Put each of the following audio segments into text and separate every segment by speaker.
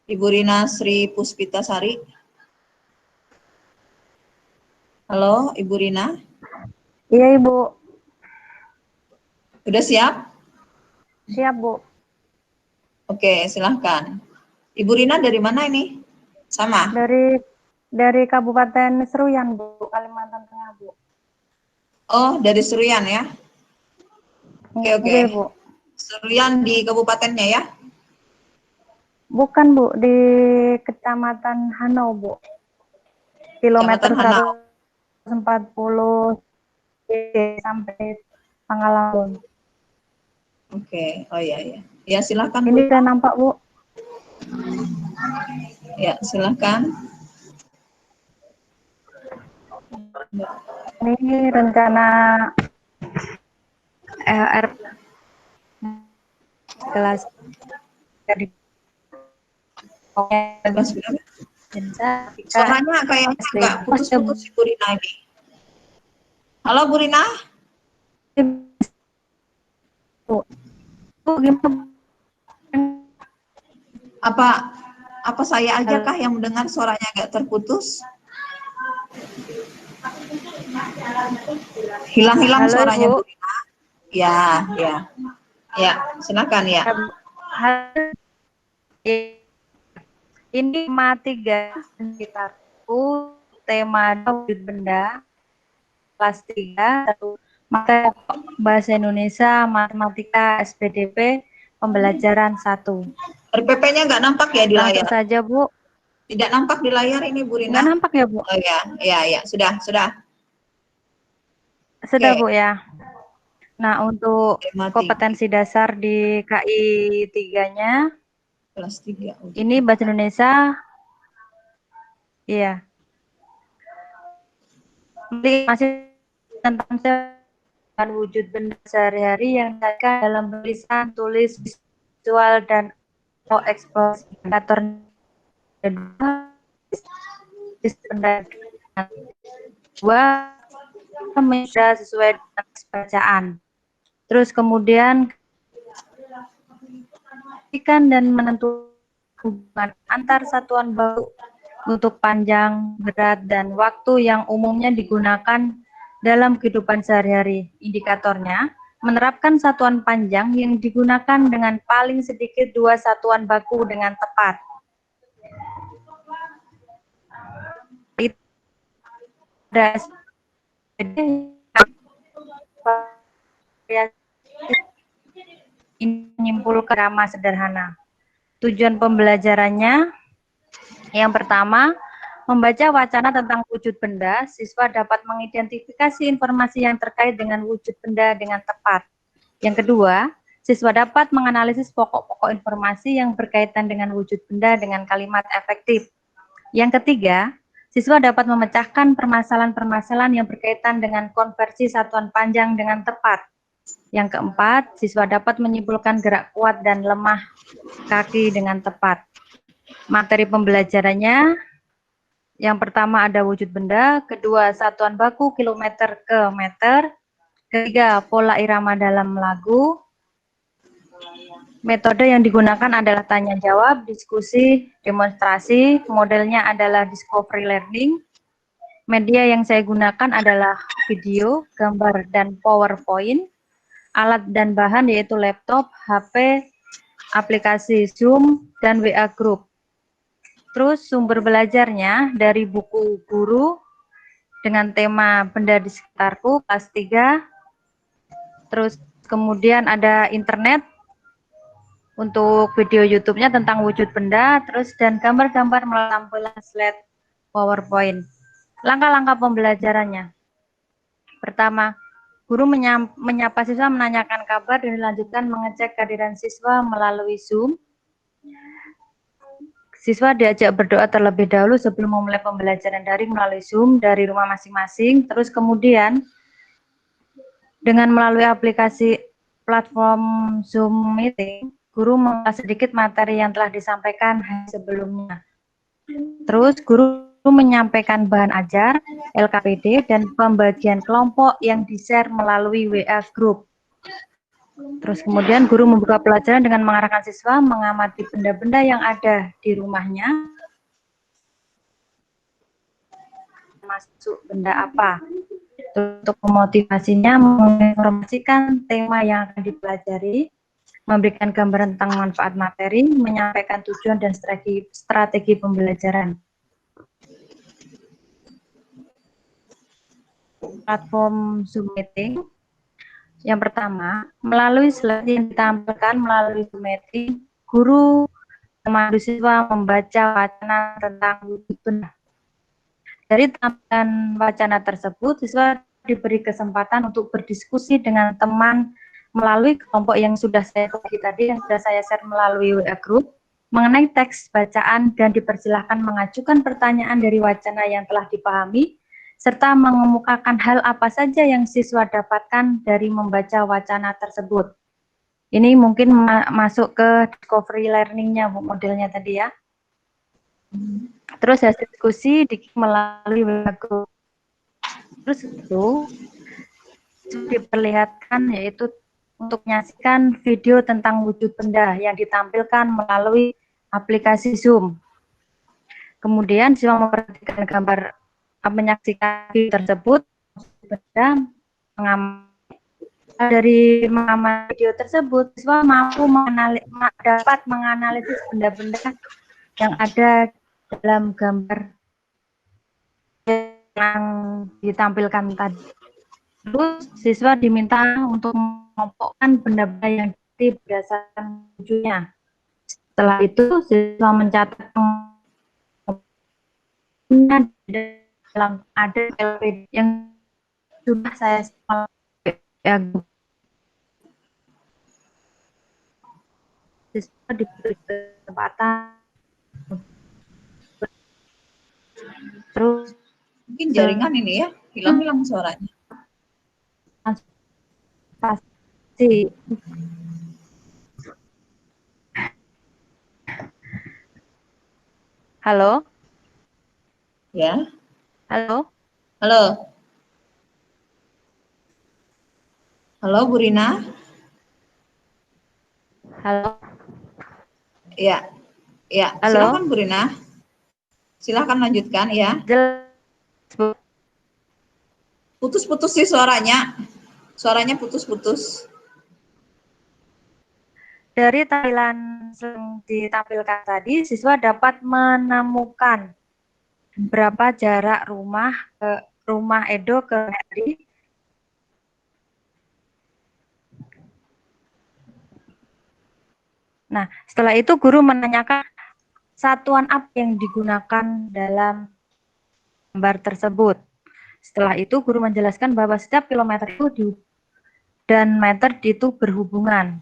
Speaker 1: Ibu Rina Sri Puspitasari. Halo, Ibu Rina.
Speaker 2: Iya, Ibu.
Speaker 1: Udah siap?
Speaker 2: Siap, Bu.
Speaker 1: Oke, silahkan. Ibu Rina dari mana ini? Sama?
Speaker 2: Dari Kabupaten Seruyan, Bu, Kalimantan Tengah, Bu.
Speaker 1: Oh, dari Seruyan ya? Oke, oke.
Speaker 2: Iya, Bu.
Speaker 1: Seruyan di kabupatennya ya?
Speaker 2: Bukan, Bu, di Kecamatan Hanau, Bu. Kilometer
Speaker 1: Kecamatan Hanau.
Speaker 2: 140 sampai Pangalamun.
Speaker 1: Oke, oh iya, iya. Ya, silahkan Bu.
Speaker 2: Ini udah nampak, Bu.
Speaker 1: Ya, silahkan.
Speaker 2: Ini rencana R kelas dari
Speaker 1: Kelas berapa? Suaranya kayaknya agak putus-putus Ibu Rina ini. Halo Bu Rina?
Speaker 2: Bu, gimana?
Speaker 1: Apa saya aja kah yang mendengar suaranya agak terputus? Hilang-hilang suaranya
Speaker 2: Ibu.
Speaker 1: Bu Rina. Ya, ya. Ya, silakan ya.
Speaker 2: Ini mati sekitarku tema wujud benda kelas 3 satu materi bahasa Indonesia matematika SPDP pembelajaran 1.
Speaker 1: RPP-nya nggak nampak ya di
Speaker 2: Langsung
Speaker 1: layar?
Speaker 2: saja, Bu.
Speaker 1: Tidak nampak di layar ini Bu
Speaker 2: Nggak
Speaker 1: Rina?
Speaker 2: nampak ya, Bu?
Speaker 1: Oh ya, ya, ya. Sudah, sudah.
Speaker 2: Sudah,
Speaker 1: Oke.
Speaker 2: Bu ya. Nah, untuk
Speaker 1: Tema 3,
Speaker 2: kompetensi dasar di KI 3-nya
Speaker 1: kelas 3.
Speaker 2: ini bahasa Indonesia. Iya. Masih tentang wujud benda sehari-hari yang dihasilkan dalam tulisan, tulis, visual, dan ekspresi indikator benda dua sesuai dengan bacaan. Terus kemudian dan menentukan hubungan antar satuan baku untuk panjang, berat, dan waktu yang umumnya digunakan dalam kehidupan sehari-hari. Indikatornya menerapkan satuan panjang yang digunakan dengan paling sedikit 2 satuan baku dengan tepat. Ini menyimpulkan drama sederhana. Tujuan pembelajarannya yang pertama, membaca wacana tentang wujud benda, siswa dapat mengidentifikasi informasi yang terkait dengan wujud benda dengan tepat. Yang kedua, siswa dapat menganalisis pokok-pokok informasi yang berkaitan dengan wujud benda dengan kalimat efektif. Yang ketiga, siswa dapat memecahkan permasalahan-permasalahan yang berkaitan dengan konversi satuan panjang dengan tepat. Yang keempat, siswa dapat menyimpulkan gerak kuat dan lemah kaki dengan tepat. Materi pembelajarannya, yang pertama ada wujud benda, kedua satuan baku kilometer ke meter, ketiga pola irama dalam lagu. Metode yang digunakan adalah tanya jawab, diskusi, demonstrasi, modelnya adalah discovery learning. Media yang saya gunakan adalah video, gambar, dan PowerPoint. Alat dan bahan yaitu laptop, HP, aplikasi Zoom, dan WA Group. Terus sumber belajarnya dari buku guru dengan tema benda di sekitarku kelas 3. Terus kemudian ada internet untuk video YouTube-nya tentang wujud benda, terus dan gambar-gambar melalui tampilan slide PowerPoint. Langkah-langkah pembelajarannya. Pertama, guru menyapa siswa menanyakan kabar dan dilanjutkan mengecek kehadiran siswa melalui Zoom. Siswa diajak berdoa terlebih dahulu sebelum memulai pembelajaran daring melalui Zoom dari rumah masing-masing. Terus kemudian dengan melalui aplikasi platform Zoom Meeting, guru mengulas sedikit materi yang telah disampaikan sebelumnya. Terus guru menyampaikan bahan ajar, LKPD, dan pembagian kelompok yang di-share melalui WA Group. Terus kemudian guru membuka pelajaran dengan mengarahkan siswa mengamati benda-benda yang ada di rumahnya, masuk benda apa. Untuk memotivasinya, menginformasikan tema yang akan dipelajari, memberikan gambaran tentang manfaat materi, menyampaikan tujuan dan strategi pembelajaran. Platform Zoom Meeting. Yang pertama, melalui slide yang ditampilkan melalui Zoom Meeting, guru memandu siswa membaca wacana tentang wujud benda. Dari tampilan wacana tersebut, siswa diberi kesempatan untuk berdiskusi dengan teman melalui kelompok yang sudah saya bagi tadi, yang sudah saya share melalui WA Group, mengenai teks bacaan dan dipersilahkan mengajukan pertanyaan dari wacana yang telah dipahami, serta mengemukakan hal apa saja yang siswa dapatkan dari membaca wacana tersebut. Ini mungkin masuk ke discovery learning-nya, Bu, modelnya tadi ya. Terus hasil diskusi melalui WA Group. Terus itu diperlihatkan yaitu untuk menyaksikan video tentang wujud benda yang ditampilkan melalui aplikasi Zoom. Kemudian siswa memperhatikan gambar, menyaksikan video tersebut, benda dari mengamati video tersebut, siswa mampu dapat menganalisis benda-benda yang ada dalam gambar yang ditampilkan tadi. Terus siswa diminta untuk mengelompokkan benda-benda yang berdasarkan wujudnya. Setelah itu siswa mencatat dalam ada LPD yang sudah saya ya, siswa diberi kesempatan terus
Speaker 1: Mungkin jaringan ini ya, hilang-hilang suaranya.
Speaker 2: pasti. Halo?
Speaker 1: Ya.
Speaker 2: Halo?
Speaker 1: Halo. Halo, Bu Rina.
Speaker 2: Halo?
Speaker 1: Ya. Ya,
Speaker 2: Halo?
Speaker 1: silakan Bu Rina. Silakan lanjutkan ya.
Speaker 2: Jelas, Bu.
Speaker 1: Putus-putus sih suaranya. Suaranya putus-putus.
Speaker 2: Dari tampilan yang ditampilkan tadi, siswa dapat menemukan berapa jarak rumah Edo ke Mary. Nah, setelah itu guru menanyakan satuan apa yang digunakan dalam gambar tersebut. Setelah itu guru menjelaskan bahwa setiap kilometer itu dan meter itu berhubungan.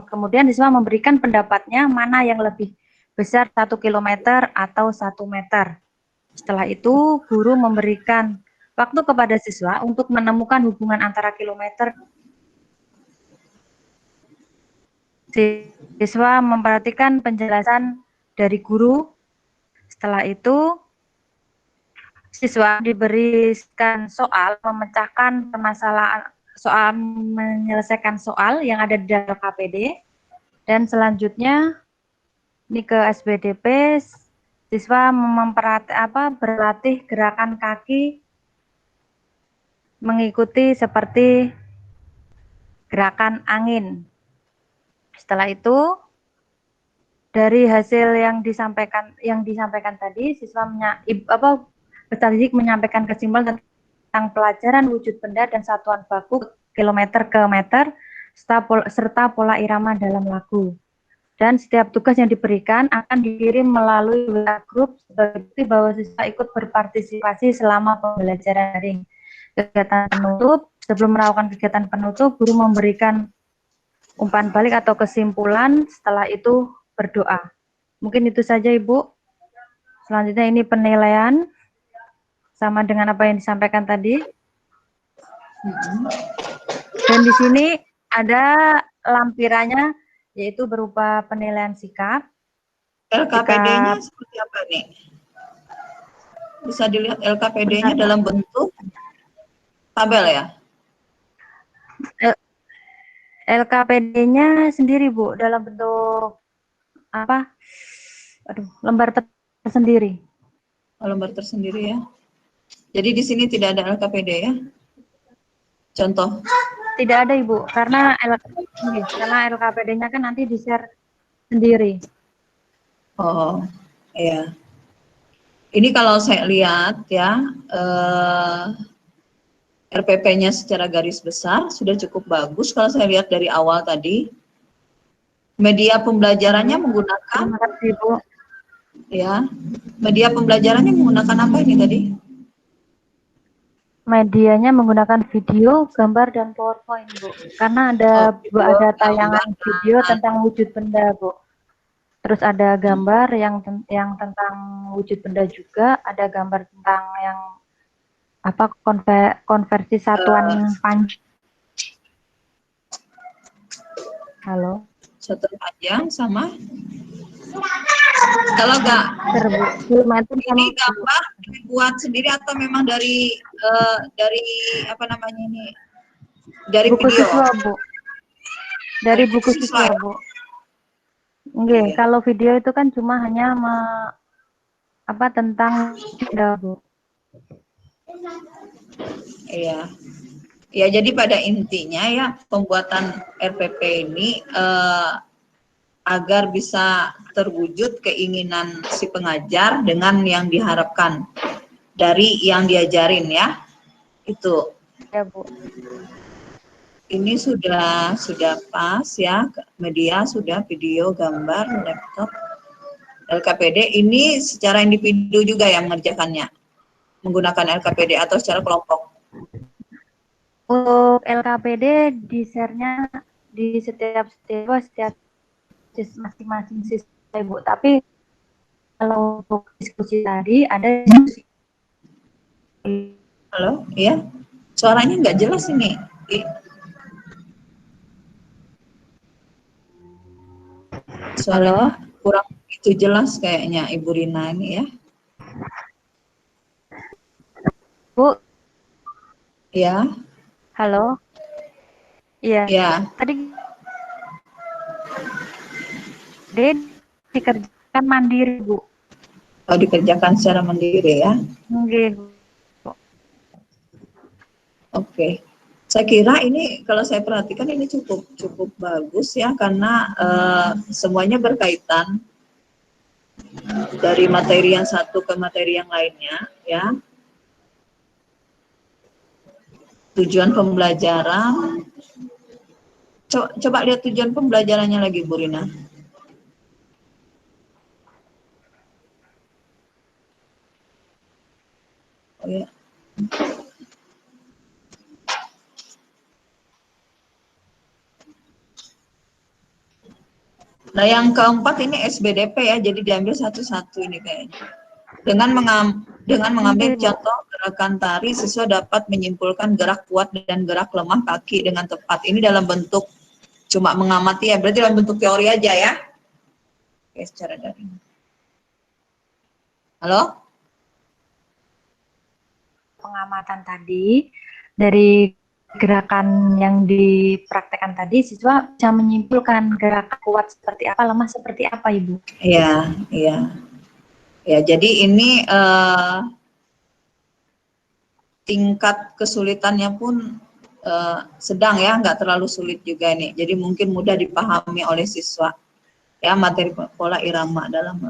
Speaker 2: Kemudian siswa memberikan pendapatnya mana yang lebih besar 1 kilometer atau 1 meter. Setelah itu guru memberikan waktu kepada siswa untuk menemukan hubungan antara kilometer. Siswa memperhatikan penjelasan dari guru. Setelah itu siswa diberikan soal memecahkan permasalahan, soal menyelesaikan soal yang ada di dalam KPD, dan selanjutnya ini ke SBDP, siswa berlatih gerakan kaki mengikuti seperti gerakan angin. Setelah itu dari hasil yang disampaikan tadi, siswa menyampaikan kesimpulan tentang pelajaran wujud benda dan satuan baku kilometer ke meter serta pola irama dalam lagu. Dan setiap tugas yang diberikan akan dikirim melalui WA Group sebagai bukti bahwa siswa ikut berpartisipasi selama pembelajaran daring. Kegiatan penutup, sebelum melakukan kegiatan penutup, guru memberikan umpan balik atau kesimpulan, setelah itu berdoa. Mungkin itu saja, Ibu. Selanjutnya ini penilaian sama dengan apa yang disampaikan tadi. Dan di sini ada lampirannya, yaitu berupa penilaian sikap.
Speaker 1: LKPD-nya seperti apa nih? Bisa dilihat LKPD-nya dalam bentuk tabel ya?
Speaker 2: LKPD-nya sendiri, Bu, dalam bentuk apa? Lembar tersendiri.
Speaker 1: Lembar tersendiri ya. Jadi di sini tidak ada LKPD ya? Contoh.
Speaker 2: Tidak ada, Ibu, karena LKPD-nya kan nanti di-share sendiri.
Speaker 1: Oh, iya. Ini kalau saya lihat ya, RPP-nya secara garis besar sudah cukup bagus kalau saya lihat dari awal tadi. Media pembelajarannya menggunakan,
Speaker 2: Terima kasih, Bu.
Speaker 1: ya, media pembelajarannya menggunakan apa ini tadi?
Speaker 2: Medianya menggunakan video, gambar, dan PowerPoint, Bu. Karena ada tayangan video tentang wujud benda, Bu. Terus ada gambar yang tentang wujud benda juga, ada gambar tentang yang apa konversi satuan panjang. Halo.
Speaker 1: Satuan panjang sama kalau nggak ini gambar dibuat sendiri atau memang dari apa namanya ini dari
Speaker 2: buku
Speaker 1: video?
Speaker 2: Siswa, Bu. Dari buku siswa, Bu. Oke, kalau video itu kan cuma hanya tentang benda, Bu.
Speaker 1: Iya. Ya, jadi pada intinya ya pembuatan RPP ini agar bisa terwujud keinginan si pengajar dengan yang diharapkan dari yang diajarin ya. Itu.
Speaker 2: Ya, Bu.
Speaker 1: Ini sudah pas ya, media sudah, video, gambar, laptop, LKPD. Ini secara individu juga yang mengerjakannya, menggunakan LKPD atau secara kelompok?
Speaker 2: Untuk LKPD di-share-nya di setiap masing-masing siswa, Bu. Tapi kalau untuk diskusi tadi ada diskusi.
Speaker 1: Halo, iya? Suaranya nggak jelas ini. Suaranya kurang itu jelas kayaknya Ibu Rina ini ya.
Speaker 2: Bu.
Speaker 1: Ya.
Speaker 2: Halo. Iya.
Speaker 1: Ya.
Speaker 2: Tadi dia dikerjakan mandiri, Bu.
Speaker 1: Oh, dikerjakan secara mandiri ya. Oke. Saya kira ini kalau saya perhatikan ini cukup bagus ya karena semuanya berkaitan dari materi yang satu ke materi yang lainnya ya. Tujuan pembelajaran. Coba lihat tujuan pembelajarannya lagi, Bu Rina. Oh ya. Nah, yang keempat ini SBDP ya, jadi diambil satu-satu ini kayaknya. Dengan mengambil contoh gerakan tari, siswa dapat menyimpulkan gerak kuat dan gerak lemah kaki dengan tepat. Ini dalam bentuk cuma mengamati ya, berarti dalam bentuk teori aja ya. Oke, secara daring. Halo?
Speaker 2: Pengamatan tadi dari gerakan yang dipraktekkan tadi, siswa bisa menyimpulkan gerakan kuat seperti apa, lemah seperti apa, Ibu?
Speaker 1: Iya, iya. Ya, jadi ini tingkat kesulitannya pun sedang ya, nggak terlalu sulit juga nih. Jadi mungkin mudah dipahami oleh siswa. Ya, materi pola irama dalam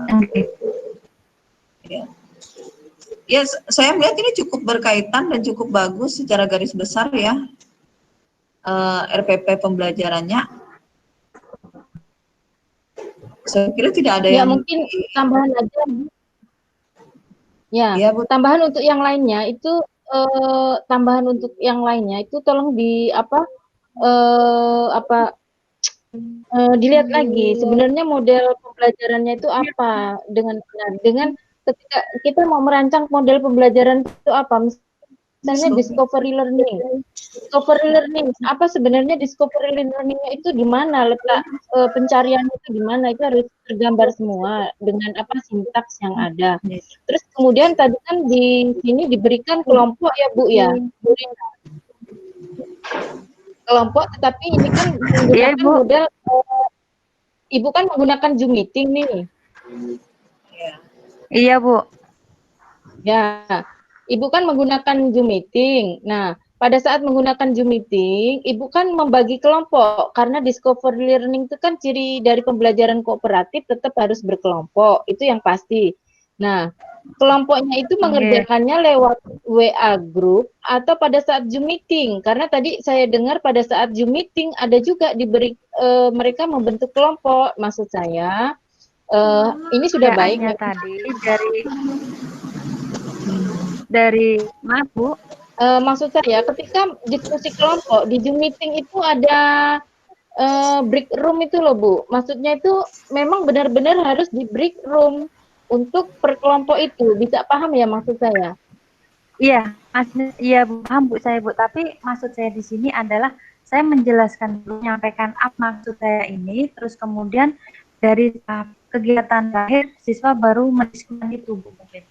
Speaker 1: ya. Ya, saya melihat ini cukup berkaitan dan cukup bagus secara garis besar ya. RPP pembelajarannya. Saya kira tidak ada
Speaker 3: ya,
Speaker 1: yang
Speaker 3: mungkin tambahan aja. Ya,
Speaker 1: ya,
Speaker 3: tambahan untuk yang lainnya itu tolong dilihat lagi sebenarnya model pembelajarannya itu apa dengan ketika kita mau merancang model pembelajaran itu apa, misalnya discovery learning. Apa sebenarnya discovery learningnya itu di mana letak pencariannya itu di mana, itu harus tergambar semua dengan apa sintaks yang ada. Terus kemudian tadi kan di sini diberikan kelompok ya Bu ya, kelompok, tetapi ini kan
Speaker 2: Iya,
Speaker 3: menggunakan
Speaker 2: Bu.
Speaker 3: model Ibu kan menggunakan Zoom meeting nih.
Speaker 1: Ya.
Speaker 2: Iya, Bu.
Speaker 3: Ya, Ibu kan menggunakan Zoom meeting. Nah, pada saat menggunakan Zoom meeting, Ibu kan membagi kelompok karena discovery learning itu kan ciri dari pembelajaran kooperatif tetap harus berkelompok, itu yang pasti. Nah, kelompoknya itu mengerjakannya lewat WA group atau pada saat Zoom meeting, karena tadi saya dengar pada saat Zoom meeting ada juga diberi mereka membentuk kelompok. Maksud saya ini sudah baik.
Speaker 2: Kayaknya tadi dari maaf, Bu.
Speaker 3: Maksud saya ketika diskusi kelompok di Zoom meeting itu ada break room itu loh Bu. Maksudnya itu memang benar-benar harus di break room untuk per kelompok itu. Bisa paham ya maksud saya?
Speaker 2: Iya, iya Bu, paham Bu saya Bu. Tapi maksud saya di sini adalah saya menjelaskan dulu, menyampaikan apa maksud saya ini, terus kemudian dari kegiatan terakhir siswa baru mendiskusikan itu Bu. Mungkin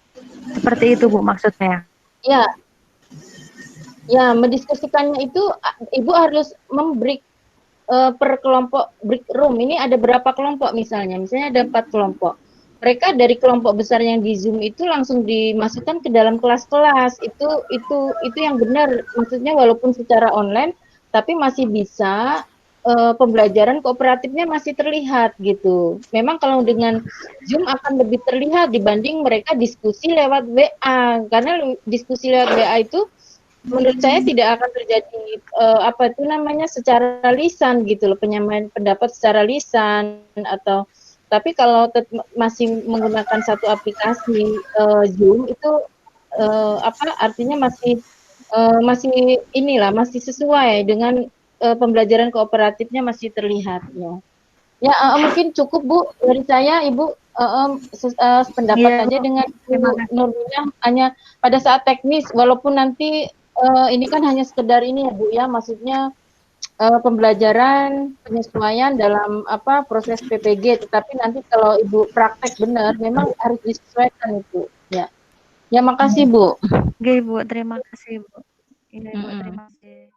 Speaker 2: seperti itu Bu maksud saya.
Speaker 3: Ya, ya mendiskusikannya itu Ibu harus membreak per kelompok break room. Ini ada berapa kelompok misalnya ada 4 kelompok. Mereka dari kelompok besar yang di Zoom itu langsung dimasukkan ke dalam kelas-kelas. Itu yang benar. Maksudnya walaupun secara online tapi masih bisa pembelajaran kooperatifnya masih terlihat gitu. Memang kalau dengan Zoom akan lebih terlihat dibanding mereka diskusi lewat WA. Karena diskusi lewat WA itu menurut saya tidak akan terjadi apa itu namanya secara lisan gitu loh, penyampaian pendapat secara lisan. Atau tapi kalau masih menggunakan satu aplikasi Zoom itu apa artinya masih inilah masih sesuai dengan pembelajaran kooperatifnya masih terlihat ya. Ya mungkin cukup Bu dari saya Ibu pendapat aja dengan Bu Nurmina hanya pada saat teknis walaupun nanti ini kan hanya sekedar ini ya Bu ya, maksudnya pembelajaran penyesuaian dalam apa proses PPG, tetapi nanti kalau Ibu praktek benar memang harus disesuaikan itu ya. Ya makasih Bu.
Speaker 2: Oke Bu, terima kasih Bu. Iya Bu, terima kasih.